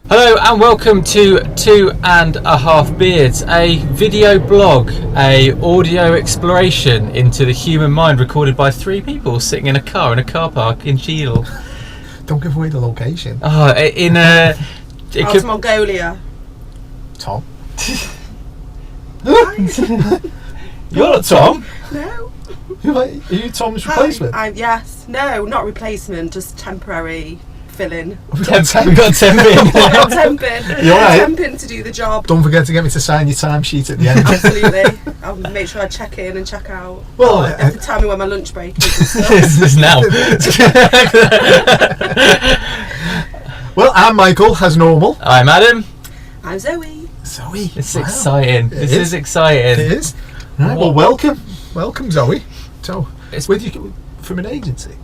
Hello and welcome to 2.5 Beards, a video blog, a audio exploration into the human mind recorded by three people sitting in a car park in Cheadle. Don't give away the location. It's Mongolia. Tom. You're not Tom. No. Are you Tom's replacement? Yes. No, not replacement, just temporary fill-in. We got Temp in. You're right. Temping to do the job. Don't forget to get me to sign your timesheet at the end. Absolutely. I'll make sure I check in and check out. Well, you have to tell me when my lunch break is. It's now. Well, I'm Michael, as normal. I'm Adam. I'm Zoe. Zoe. It's wow. exciting. This is exciting. It is. Right, well, welcome, Zoe. So, where do you from an agency?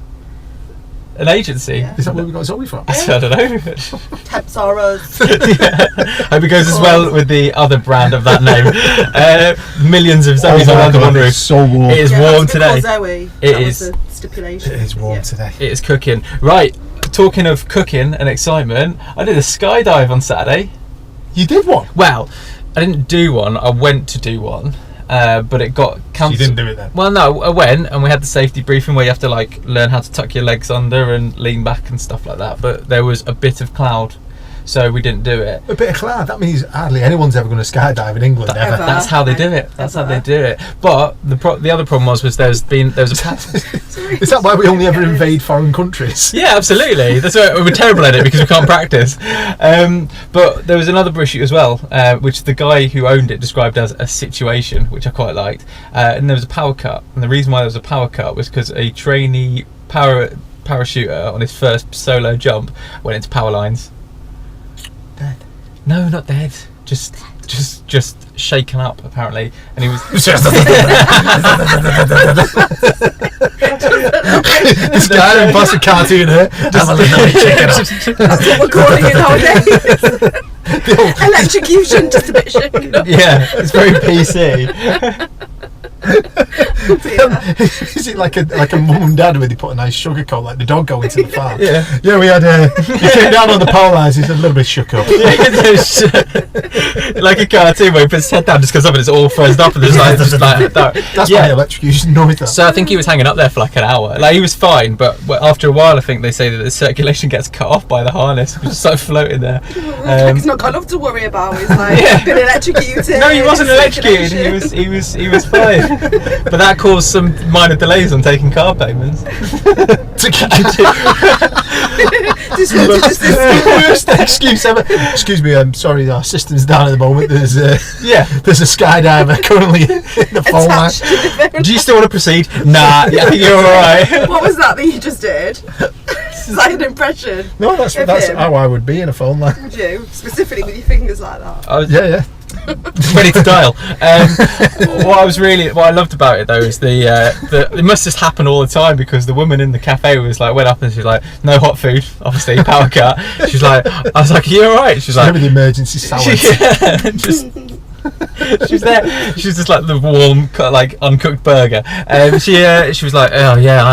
An agency? Yeah. Is that where we got Zoe from? I don't know. Temps are us. Hope it goes as well with the other brand of that name. Millions of Zoes on London One Roof. It's so warm. It is warm today. Zoe. It that is. Was the stipulation. It is warm today. It is cooking. Right, talking of cooking and excitement, I did a skydive on Saturday. You did one? Well, I didn't do one, I went to do one. But it got cancelled. You didn't do it then? Well, no, I went and we had the safety briefing where you have to like learn how to tuck your legs under and lean back and stuff like that. But there was a bit of cloud, so we didn't do it. A bit of cloud. That means hardly anyone's ever going to skydive in England ever. That's how they do it. That's how they do it. But the other problem was there was a Is that why we only ever invade foreign countries? Yeah, absolutely. That's why we're terrible at it because we can't practice. But there was another issue as well, which the guy who owned it described as a situation, which I quite liked. And there was a power cut, and the reason why there was a power cut was because a trainee parachuter on his first solo jump went into power lines. Dead? No, not dead. Just shaken up apparently, and he was. This guy in plastic cartoon here. I'm a little chicken up. That's what we're calling it nowadays. Electrocution, just a bit shaken up. Yeah, it's very PC. Is it like a mum and dad where they put a nice sugar coat like the dog going to the farm? Yeah, we had he came down on the power lines. He's a little bit shook up. Like a cartoon where he puts his head down, just goes up and it's all frozen up and there's like that. That's my electrocution noise. So I think he was hanging up there for like an hour. Like he was fine, but after a while I think they say that the circulation gets cut off by the harness. He was just like floating there. He's not got enough to worry about. He's like been electrocuted. No, he wasn't electrocuted. He was fine. But that caused some minor delays on taking car payments. Worst excuse ever. Excuse me, I'm sorry, our system's down at the moment. There's a skydiver currently in the phone line. Do you still want to proceed? Nah, I think you're alright. What was that you just did? It's like an impression. No, that's how I would be in a phone line. Would you? Specifically with your fingers like that? Yeah. Ready to dial. What I loved about it though is it must just happen all the time, because the woman in the cafe was like, went up and she was like, no hot food, obviously power cut. She's like, I was like, are you alright? She's like, the emergency salad. She was there. She was just like the warm, like uncooked burger. She was like, oh yeah,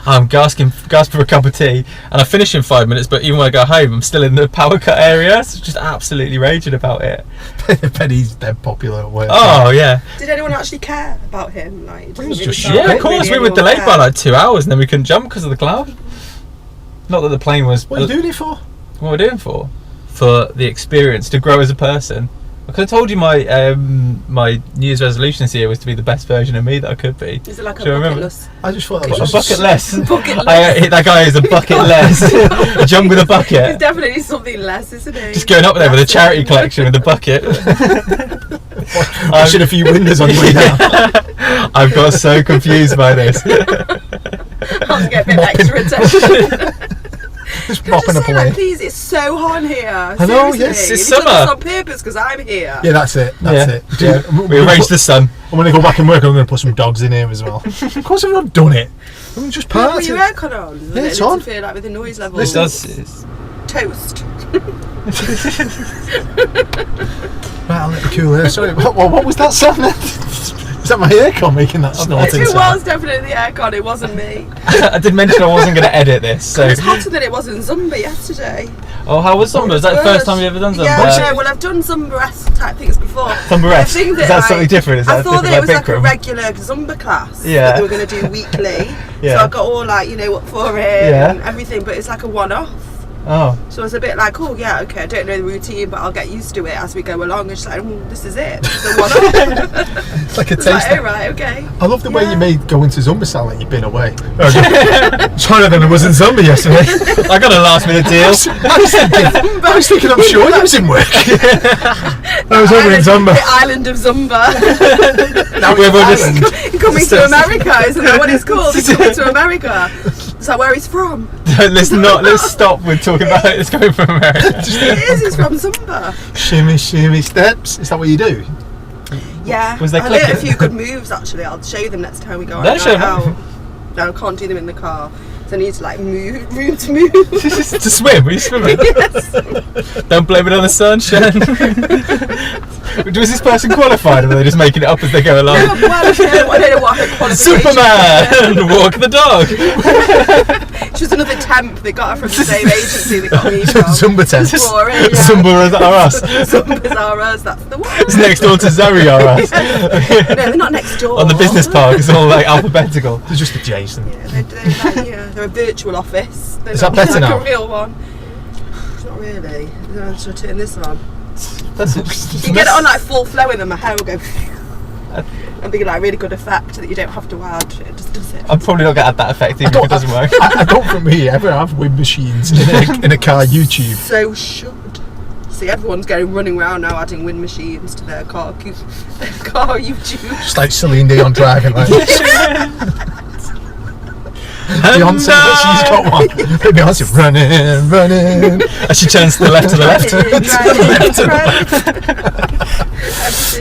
I'm gasping for a cup of tea, and I finish in 5 minutes. But even when I go home, I'm still in the power cut area. So just absolutely raging about it. Penny's dead popular at work. Oh yeah. Did anyone actually care about him? Like, It was just yeah, of course. We were delayed by like 2 hours, and then we couldn't jump because of the cloud. Not that the plane was. What are you doing it for? What we're doing for the experience, to grow as a person. Like I told you, my New Year's resolution this year was to be the best version of me that I could be. Is it like a bucket list? I just thought that A was bucket less. That guy is a bucket less. A jump with a bucket. He's definitely something less, isn't he? Just going up there with a charity collection with a bucket. Washing a few windows on your way down. I've got so confused by this. I'll have to get a bit extra attention. Just mopping up away. Please, it's so hot in here. I know, yes, it's You've summer. done this on purpose because I'm here. Yeah, that's it. Yeah. We arranged the sun. And when I go back and work, I'm going to put some dogs in here as well. Of course, I've not done it. I'm just Put partying. your aircon on. Yeah, it's on. Interfere, like, with the noise level. This does. Toast. Right, I'll let the cool air. Sorry, what was that sound then? Is that my aircon making that snorting It sound? was definitely the aircon, it wasn't me. I did mention I wasn't going to edit this, so. It was hotter than it was in Zumba yesterday. Oh, how was Zumba? Was that the first time you ever done Zumba? Yeah, no, well, I've done Zumba-esque type things before. Zumba-esque? Is that something different? Is that I thought that it was like a Bikram? regular Zumba class that Yeah. they were going to do weekly. Yeah. So I got all like, up for it and everything, but it's like a one-off. Oh. So I was a bit like, oh yeah, okay, I don't know the routine, but I'll get used to it as we go along. And she's like, this is it. It's a one-off. It's like a It's taste. like, oh right, okay. I love the way you made going to Zumba sound like you've been away. China than I was in Zumba yesterday. I got a last minute deal. I was thinking, I'm sure you was in work. I was over in Zumba. The island of Zumba. Now We're just Coming to America, isn't that what it's called? He's coming to America. Is that where he's from? Let's stop with talking about it. It's coming from America. It is, he's from Zumba. shimmy, shimmy steps. Is that what you do? Yeah. Was they I learned a clicking? few good moves actually. I'll show you them next time we go on No, a night show them. out. No, I can't do them in the car. So I need to like move to move. To swim? Were you swimming? Yes. Don't blame it on the sunshine. Was this person qualified, or were they just making it up as they go along? Well, I don't know what her qualification Superman! Walk the dog! She was another temp. They got her from the same agency they got me from. Zumba temps. Boring, yeah. Zumba are us. Zumba's are us, that's the one. It's next door to Zoe are us. No, they're not next door. On the business park, it's all like alphabetical. They're just adjacent. Yeah, they're a virtual office. They're Is that not better like now? a real one. Not really. I'm trying to turn this on. You can get it on like full flow and then my hair will go and be like really good effect that you don't have to add. It just does it. I'm probably not going to add that effect even if it doesn't work. I don't think we ever have wind machines in a car YouTube. So should. See, everyone's running around now adding wind machines to their car YouTube. Just like Celine Dion driving like Beyonce, she's got one. Beyonce running. As she turns to the left,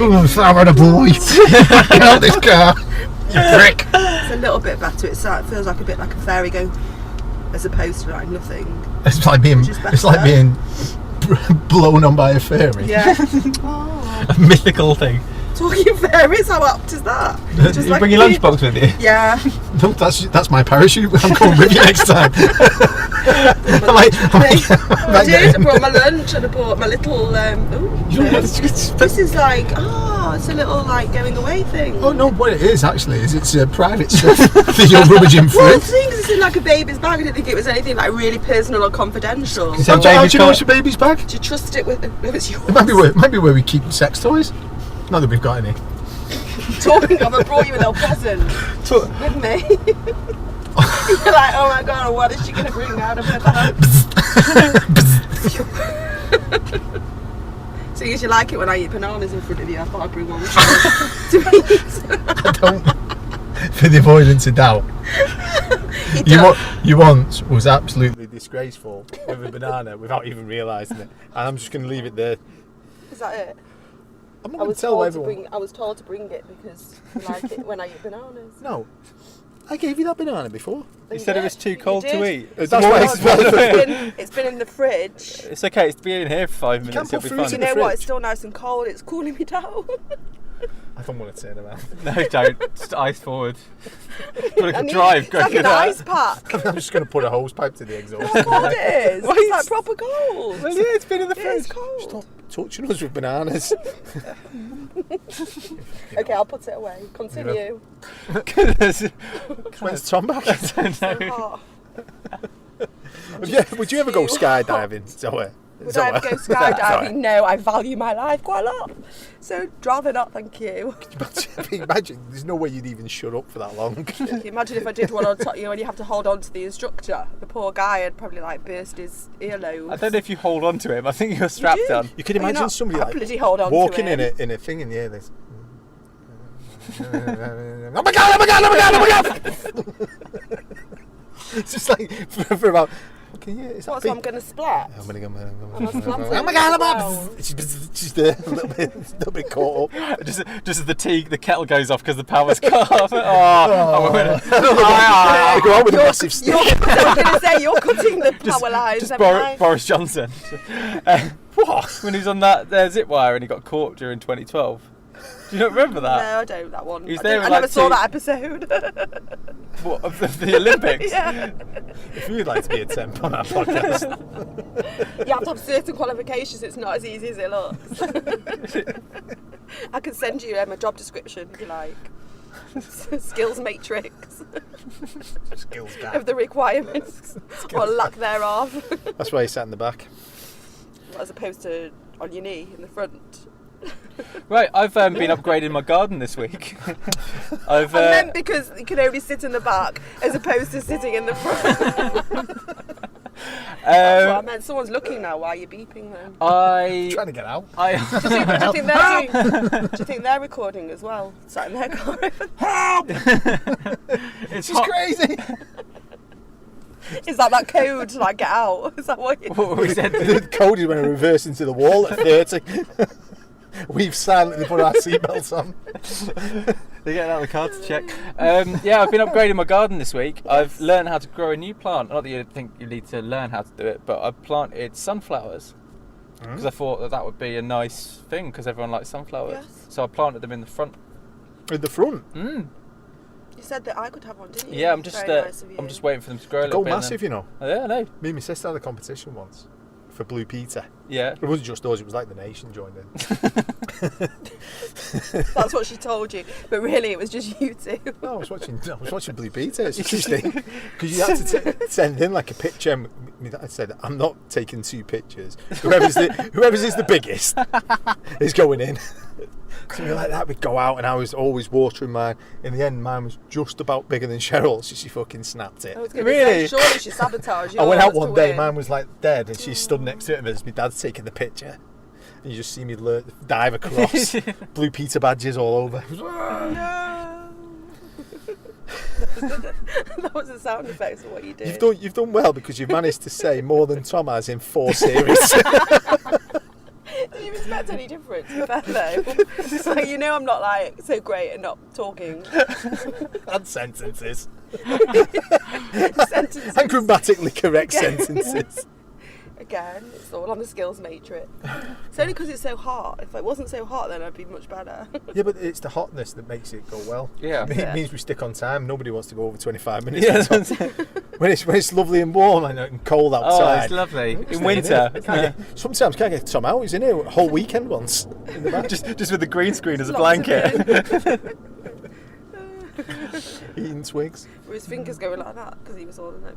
Oh, I'm a boy. Get out this car, you prick. It's a little bit better. It feels like a bit like a fairy go, as opposed to like nothing. It's like being blown on by a fairy. Yeah. A mythical thing. Talking fairies, how apt is that? You bring your lunchbox with you? Yeah. No, that's my parachute. I'm coming with you next time. I did. I brought my lunch and I brought my little. This is like, it's a little like going away thing. Oh no, what it is actually is it's private stuff that you're rummaging through. Well, the thing is, it's in like a baby's bag. I didn't think it was anything like really personal or confidential. So How do you know it's your baby's bag? Do you trust it with it was yours? It might be where we keep sex toys. Not that we've got any. Talking of, I brought you a little present with me. You're like, oh my god, what is she going to bring out of her bag? So you like it when I eat bananas in front of you. I thought I'd bring one to eat. I don't. For the avoidance of doubt. You once was absolutely disgraceful with a banana without even realising it. And I'm just going to leave it there. Is that it? I'm not going to tell everyone. I was told to bring it because I like it when I eat bananas. No. I gave you that banana before. You said it was too cold to eat. That's why It's been in the fridge. It's okay, it's been in here for 5 minutes. can't put It'll be fruit fine. in You know the what? fridge. It's still nice and cold. It's cooling me down. I don't want to turn around. No, don't. Just ice forward. Put I a need- drive. It's Go like through an that. ice pack. I'm just going to put a hose pipe to the exhaust. How cold it is. Why It's is- like proper cold. Well, yeah, it's been in the It is fridge. cold. Stop touching us with bananas. Okay, I'll put it away. Continue. When's Tom back? Oh. Would you ever go skydiving, Zoe? Would I ever go skydiving? No, I value my life quite a lot. So, rather not, thank you. Imagine, there's no way you'd even shut up for that long. Can you imagine if I did one on top, when you have to hold on to the instructor? The poor guy had probably like burst his earlobe. I don't know if you hold on to him. I think you're strapped on. You can Well, you're imagine not somebody like bloody hold on to walking him. in a thing in the air. There's, oh my god! Oh my god! Oh my god! Oh my god! It's just like for about. Okay, yeah, it's What, so I'm going to splat? Oh my god! Am I splatting Oh my god! as well? She's there, a little bit caught up. Just as the kettle goes off because the power's cut off. Oh, I go out with a massive stick. I was going to say, you're cutting the power lines. just haven't I? Boris Johnson. What? When he was on that zip wire and he got caught during 2012. Do you not remember that? No, I don't. That one. He was I there don't- I like never saw two- that episode. What, of the Olympics? Yeah. If you'd like to be a temp on our podcast, You have to have certain qualifications. It's not as easy as it looks. I can send you a job description if you like. Skills matrix skills gap. of the requirements or lack thereof, That's why he sat in the back. as opposed to on your knee in the front. Right, I've been upgrading my garden this week. I meant because you can only sit in the back as opposed to sitting in the front. That's what I meant. Someone's looking now. Why are you beeping them? Trying to get out. Do you think they're recording as well? Sat in their car. Help! It's She's hot. crazy. Is that code to get out? Is that what you... What we said? The code is when I reverse into the wall at 30. We've silently put our seatbelts on. They're getting out of the car to check. Yeah, I've been upgrading my garden this week. I've learned how to grow a new plant. Not that you think you need to learn how to do it, but I've planted sunflowers because I thought that would be a nice thing because everyone likes sunflowers. Yes. Mm. So I planted them in the front. In the front? Mm. You said that I could have one, didn't you? Yeah, I'm just Very nice of you. I'm just waiting for them to grow a little Go bit. massive, you know. Oh, yeah, I know. Me and my sister had a competition once for Blue Peter. Yeah. It wasn't just us, it was like the nation joined in. That's what she told you, but really it was just you two. No, I was watching Blue Peter. It's interesting because you had to send in like a picture. And my dad said, "I'm not taking two pictures. Whoever's is the biggest is going in." So we were like that. We'd go out, and I was always watering mine. In the end, mine was just about bigger than Cheryl's, so she fucking snapped it. I was going Really? to say, surely she sabotaged you. I went out one day, mine was like dead, and she stood next to it as my dad's taking the picture. And you just see me dive across, Blue Peter badges all over. That was the sound effects of what you did. You've done well because you've managed to say more than Tom has in 4 series. Did you expect any different? To be fair though, like, you know I'm not like so great at not talking. And sentences. Sentences. And grammatically correct sentences. Again, it's all on the skills matrix. It's only because it's so hot. If it wasn't so hot, then I'd be much better. Yeah, but it's the hotness that makes it go well. Yeah. It means we stick on time. Nobody wants to go over 25 minutes. Yeah. When it's lovely and warm and cold Oh, outside. it's lovely. In Stay winter. here. Sometimes can't get Tom out. He's in here a whole weekend once. In the back. just with the green screen as a Lots of blanket. Eating twigs. With his fingers going like that because he was all in that.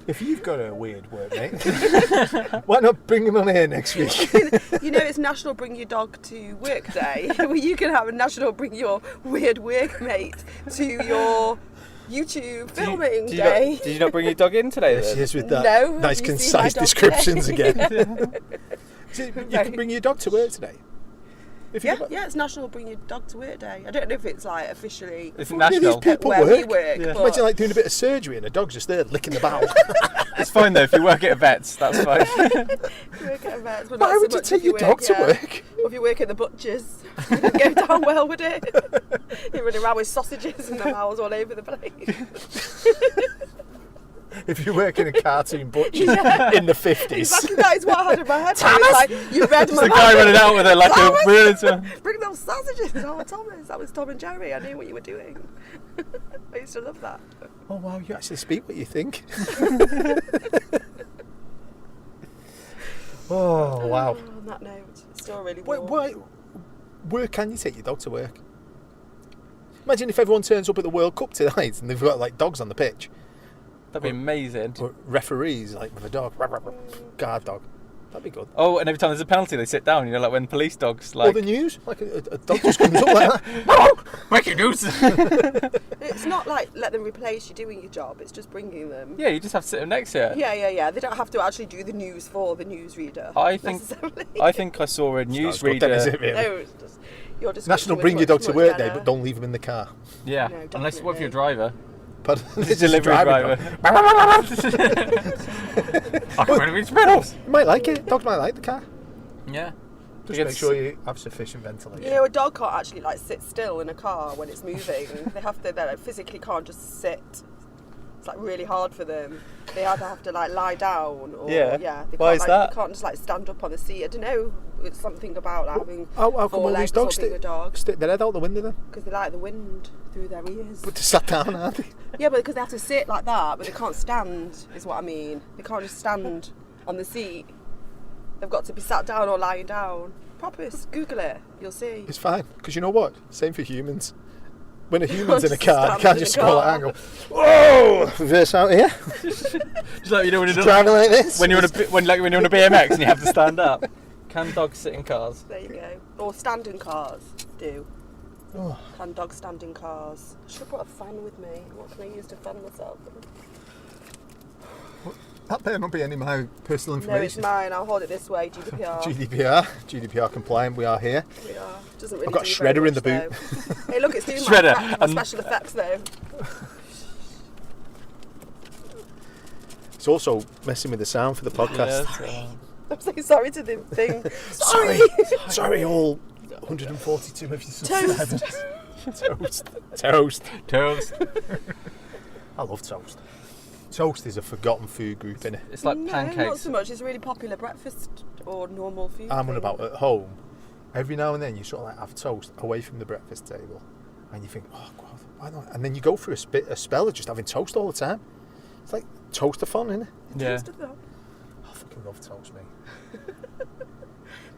If you've got a weird workmate, why not bring him on here next week? You know, it's National Bring Your Dog to Work Day. Where you can have a National Bring Your Weird Workmate to your YouTube filming day. Did you not bring your dog in today? There she Then? is with that No, nice you see my concise dog descriptions today. again. So you can bring your dog to work today. If you Yeah, it's National Bring Your Dog to Work Day. I don't know if it's like officially It's Well, yeah, national. these people where we work. work. Yeah. But Imagine like doing a bit of surgery and a dog's just there licking the bowel. It's fine though if you work at a vet's. That's fine. work at events, but Why not so would you much take if your dog to work? Or if you work at the butcher's, it would go down well, would it? You're running around with sausages and the mouths all over the place. If you work in a cartoon butcher Yeah. in the 50s. Exactly, that is what I had in my head. It's like, you read my The guy mind. running out with it like Thomas! a real. Bring those sausages. Oh, Thomas, that was Tom and Jerry. I knew what you were doing. I used to love that. Oh wow, you actually speak what you think. Oh wow. On that note, it's still really Wait, warm. where can you take your dog to work? Imagine if everyone turns up at the World Cup tonight and they've got like dogs on the pitch. That'd be amazing. Or referees like with a dog. Guard dog. That'd be good. Oh, and every time there's a penalty, they sit down. You know, like when police dogs Or like. the news, like a dog just comes up like that. Breaking news. It's not like let them replace you doing your job. It's just bringing them. Yeah, you just have to sit them next to it. Yeah. They don't have to actually do the news for the newsreader. I think necessarily. I saw a Not as good newsreader. then, is it, really? No, it's just your description National was Bring Your much, Dog to much Work Day, better. but don't leave them in the car. Yeah, No, unless what if you're a definitely. driver? But The delivery driver. I can run these pedals. You might like it. Dogs might like the car. Yeah. Just make sure you have sufficient ventilation. You know, a dog can't actually like sit still in a car when it's moving. They like, physically can't just sit. It's like really hard for them. They either have to like lie down or Yeah. they Why can't, is like, that? They can't just like stand up on the seat. I don't know. It's something about like, having How come four all these legs dogs or being a dog. stick their head out the window then? Because they like the wind through their ears. But they're sat down, aren't they? Yeah, but because they have to sit like that, but they can't stand, is what I mean. They can't just stand on the seat. They've got to be sat down or lying down. Proper, Google it, you'll see. It's fine, because you know what? Same for humans. When a human's in a Just car, you stand can't in just the scroll car. it and go, whoa, reverse out here. Just like, you know, when you're Driving like this. when you're on a BMX and you have to stand up. Can dogs sit in cars? There you go. Or stand in cars, do. Oh. Can dogs stand in cars? I should have brought a fan with me. What can I use to fan myself? That better not be any of my personal No, it's information. mine. I'll hold it this way. GDPR. GDPR compliant, we are here. We are. Doesn't really I've got do a very shredder in much, the boot. though. Hey, look, it's doing Shredder. my special effects though. It's also messing with the sound for the podcast. I'm so sorry to the thing. Sorry, all 142 of you subscribers. Toast. I love toast. Toast is a forgotten food group, innit? It's like No, pancakes. not so much. It's a really popular breakfast or normal food. I'm on thing. about at home. Every now and then you sort of like have toast away from the breakfast table, and you think, oh God, why not? And then you go through a spell of just having toast all the time. It's like toast-a-thon, innit? Yeah. I fucking love toast, mate.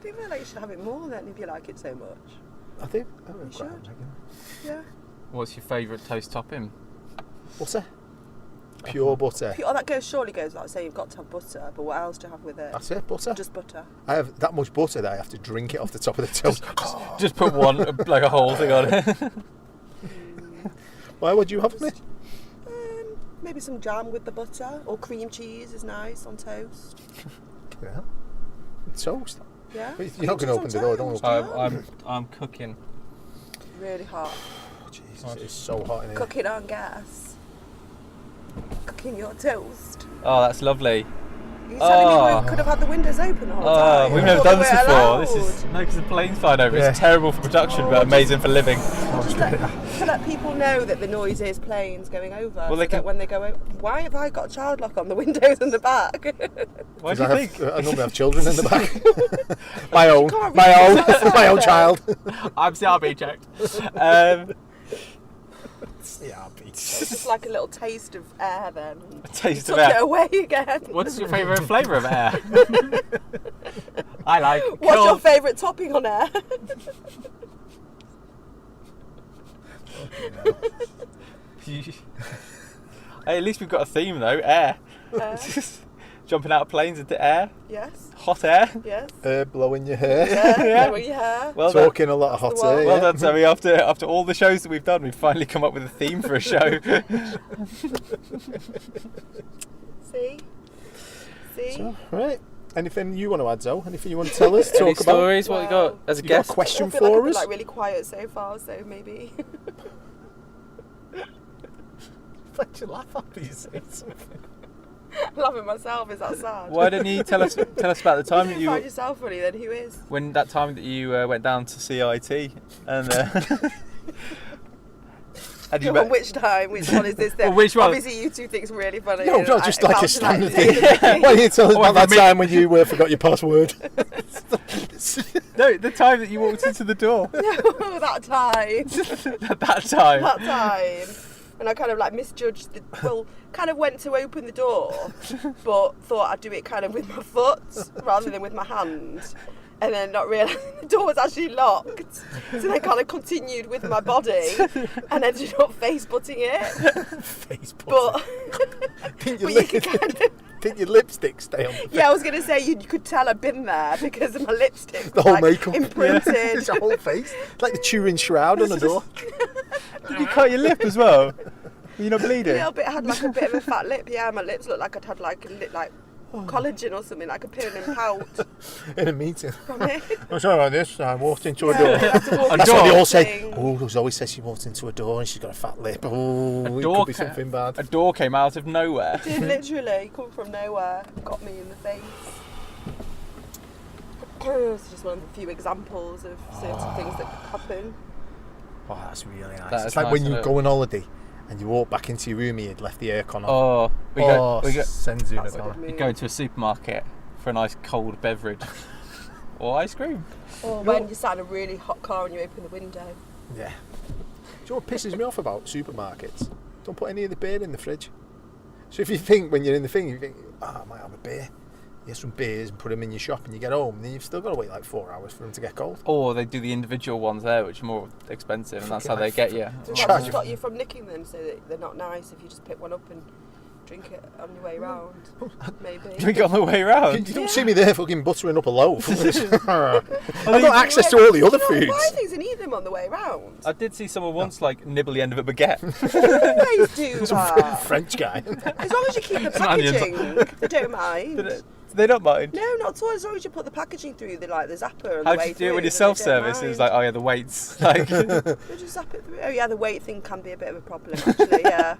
Do you feel like you should have it more then if you like it so much? I do. I You quite should. like it. Yeah. What's your favourite toast topping? Butter. Pure butter. Oh, that surely goes like say you've got to have butter, but what else do you have with it? That's it, butter. Just butter. I have that much butter that I have to drink it off the top of the toast. Just put one, like a whole thing on it. Why would you have me? Maybe some jam with the butter or cream cheese is nice on toast. Yeah. Toast. Yeah. But you're not going to open the door, don't you? I'm cooking. Really hot. Oh, Jesus, it's so hot in here. Cooking on gas. Cooking your toast. Oh, that's lovely. You're telling me we could have had the windows open the whole time? We've I never thought done they this were before. allowed. This is no, because the plane's flying over. Yeah. It's terrible for production, but amazing for living. Just to let people know that the noise is planes going over. Well, so they that can- when they go over. Why have I got a child lock on the windows in the back? Why 'Cause do you I think? normally have children in the back. my own can't read this outside. child. I'm CRB checked. Yeah, It's just like a little taste of air then. A taste Took of air. it away again. What's your favourite flavour of air? I like. What's your cold- favourite topping on air? Hey, at least we've got a theme though. Air. Jumping out of planes into air. Yes. Hot air. Yes. Blowing your hair. Yeah. Blowing your hair. Well done. Talking a lot of hot That's the air. one. Well yeah. done, Sammy. After all the shows that we've done, we've finally come up with a theme for a show. See? So, right. Anything you want to add, Zoe? Anything you want to tell us? Any Talk about? stories? What you got Well, as a You got guest? a question I feel like I've for been us? like really quiet so far, so maybe. Why'd you laugh after you say something? Laughing myself, is that sad? Why don't you tell us about the time If that you find you yourself funny, then who is? when that time that you went down to CIT and had you On which time? Which one is this then? Well, which one? Obviously you two think it's really funny. No, and not just I- like a about standard tonight. thing. Why don't you tell us Oh, about that for me- time when you forgot your password? no, the time that you walked into the door. No, that time. that time. That time. And I kind of like misjudged kind of went to open the door, but thought I'd do it kind of with my foot rather than with my hand. And then not realising the door was actually locked. So then kind of continued with my body and ended up face butting it. Face But, Didn't but you could kind of, Didn't your lipstick stay on the face? yeah, I was going to say you could tell I'd been there because of my lipstick. The whole like, makeup. imprinted. It's your whole face. Like the Turin shroud on the door. Did you cut your lip as well? Were you not bleeding? A little bit, I had like a bit of a fat lip. Yeah, my lips looked like I'd had like a lip, like collagen or something, like a permanent pout In a meeting. from it. I'm sorry about this. I walked into a Yeah, door. I had to walk That's into what they all the say. thing. Oh, Zoe says she walked into a door and she's got a fat lip. Oh, it door could be ca- something bad. A door came out of nowhere. Did literally come from nowhere, got me in the face. It's just one of the few examples of certain things that could happen. Oh, that's really nice. That It's is like nice, when isn't you it? go on holiday and you walk back into your room and you'd left the aircon on. Oh, we go Senzu That's a Nagano. good we go into a supermarket for a nice cold beverage or ice cream. Or when you're sat in a really hot car and you open the window. Yeah. Do you know what pisses me off about supermarkets? Don't put any of the beer in the fridge. So if you think, when you're in the thing, you think, I might have a beer. You get some beers and put them in your shop and you get home, and then you've still got to wait like 4 hours for them to get cold. Or they do the individual ones there, which are more expensive, and that's how they get you. Does Charge that you. stop you from nicking them so that they're not nice if you just pick one up and drink it on your way round? Maybe. Drink it on the way round. You don't see me there fucking buttering up a loaf. I've got access to all the other You don't foods. buy things and eat them on the way round. I did see someone once like nibble the end of a baguette. Always do that. French guy. As long as you keep the Some onions. packaging, they don't mind. They don't mind. No, not at all. As long as you put the packaging through the zapper. How do you do it when you're self-service? It was like, oh yeah, the weights. Like, They just zap it through. Oh yeah, the weight thing can be a bit of a problem actually. Yeah.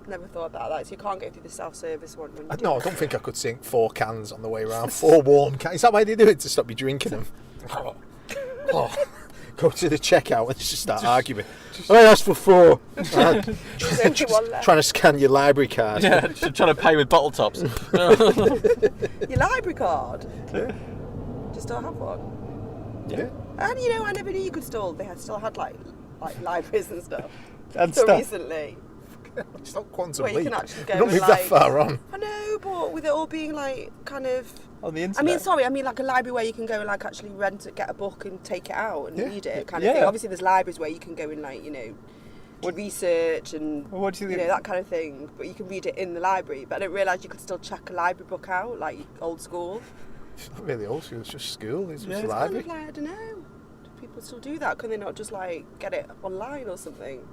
Never thought about that. So you can't go through the self-service one. When you do No, I don't think I could sink 4 cans on the way around. 4 warm cans. Is that why they do it? To stop you drinking them? Oh. Go to the checkout and just start arguing. I asked for 4. There's only one left. Trying to scan your library card. yeah, trying to pay with bottle tops. Your library card. Yeah. Just don't have one. Yeah. And you know, I never knew you could still. They still had like libraries and stuff. And So stuff. recently. It's not quantum Where you leap. can actually go You don't and, move that like- far on. I know, but with it all being like kind of. On the I internet. mean, sorry, I mean like a library where you can go and like actually rent it, get a book and take it out and Yeah. read it kind of Yeah. thing. Obviously, there's libraries where you can go and like, you know, do research and Well, what do you you think? know, that kind of thing. But you can read it in the library. But I didn't realise you could still check a library book out, like old school. It's not really old school. It's just school. It's just It's library. kind of like, I don't know. Do people still do that? Can they not just like get it online or something?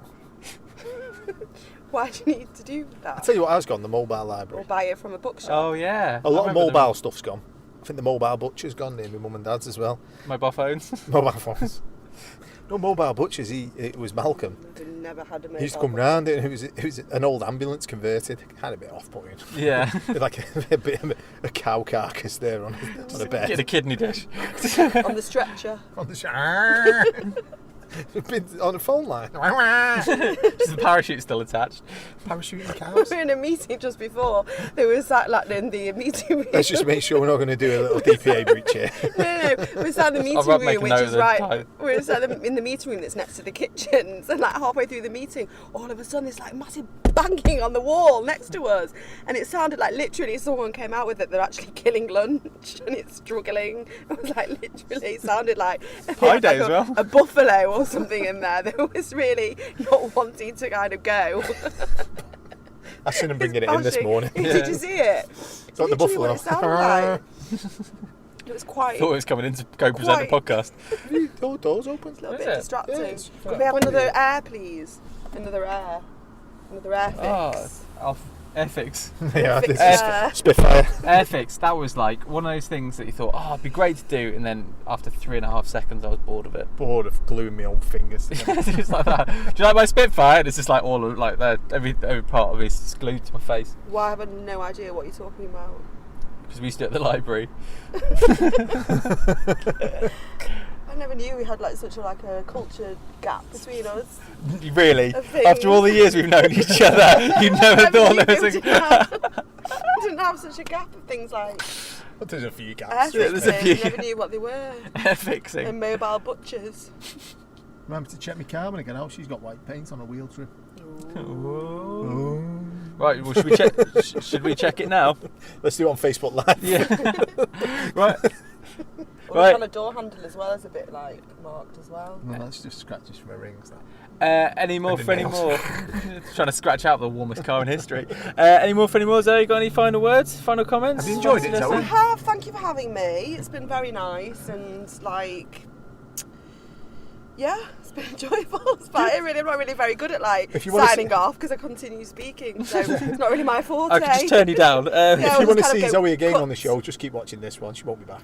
Why do you need to do I that? tell you what has gone, the mobile Or library. buy it from a bookshop? Oh yeah. A lot I of remember mobile stuff's gone. I think the mobile butcher's gone near my mum and dad's as well. them. Mobile phones. Mobile phones. No, mobile butchers, it was Malcolm. I've never had a mobile. He used to come round and it was an old ambulance converted. Kind of a bit off-putting. Yeah. With like a bit of a cow carcass there on a bed. Get a kidney dish. On the stretcher. On the been on a phone line. Just the parachute still attached. Parachuting cows. We were in a meeting just before. They were sat like in the meeting room. Let's just make sure we're not going to do a little DPA breach here. No. We sat in the meeting I'll make a room, which note is of the right. time. We were sat in the meeting room that's next to the kitchens, and like halfway through the meeting, all of a sudden there's like massive banging on the wall next to us, and it sounded like literally someone came out with it. They're actually killing lunch, and it's struggling. It was like literally it sounded like Pie day as well. a buffalo or something in there. They was really not wanting to kind of go. I seen them bringing it in this Bashing. morning. Did you see it? It's like the Literally what buffalo. it sounded like. It was quite. Thought it was coming in to go present the Quite. podcast. Doors open. A little Is bit it? distracting. Yeah, it's Can we have another air, please? Another air. Another air fix. Oh, Airfix. Yeah, Fix this is air. Spitfire. Airfix, that was like one of those things that you thought, oh, it'd be great to do, and then after 3.5 seconds I was bored of it. Bored of gluing my own fingers. It's like that. Do you like my Spitfire? And it's just like all of, like that, every part of it is glued to my face. Well, I have no idea what you're talking about. Because we used to do it at the library. I never knew we had like such a culture gap between us. Really? A thing. After all the years we've known each other, you never thought there was a... Didn't have such a gap of things like But there's a few air gaps. Yeah, there's a fixing. few. Never knew what they were. Airfixing. And mobile butchers. Remember to check my car when I get out. She's got white paint on her wheel trim. Ooh. Right, well, should we check it now? Let's do it on Facebook Live. Yeah. Right. Or Right. on a door handle as well is a bit like marked as well. No, that's just scratches from her rings. That. Any more And for any the more? Trying to scratch out the warmest car in history. Any more for any more? Zoe, got any final words? Final comments? Have you enjoyed it, Zoe? I have. Thank you for having me. It's been very nice and like, yeah, it's been enjoyable. I'm not really very good at like If you wanna signing see- off because I continue speaking, so it's not really my forte. I could just turn you down. Yeah, If I'll you want to just kind see of go Zoe again on the cut. show, just keep watching this one. She won't be back.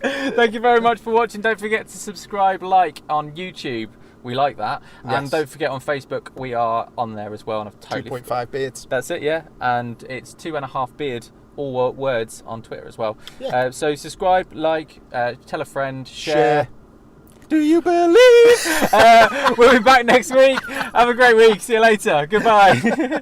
Thank you very much for watching. Don't forget to subscribe, like on YouTube. We like that. And Yes. don't forget on Facebook, we are on there as well. And I've totally 2.5 beards. That's it, yeah. And it's 2.5 beard, all words on Twitter as well. Yeah. So subscribe, like, tell a friend, share. Do you believe? We'll be back next week. Have a great week. See you later. Goodbye.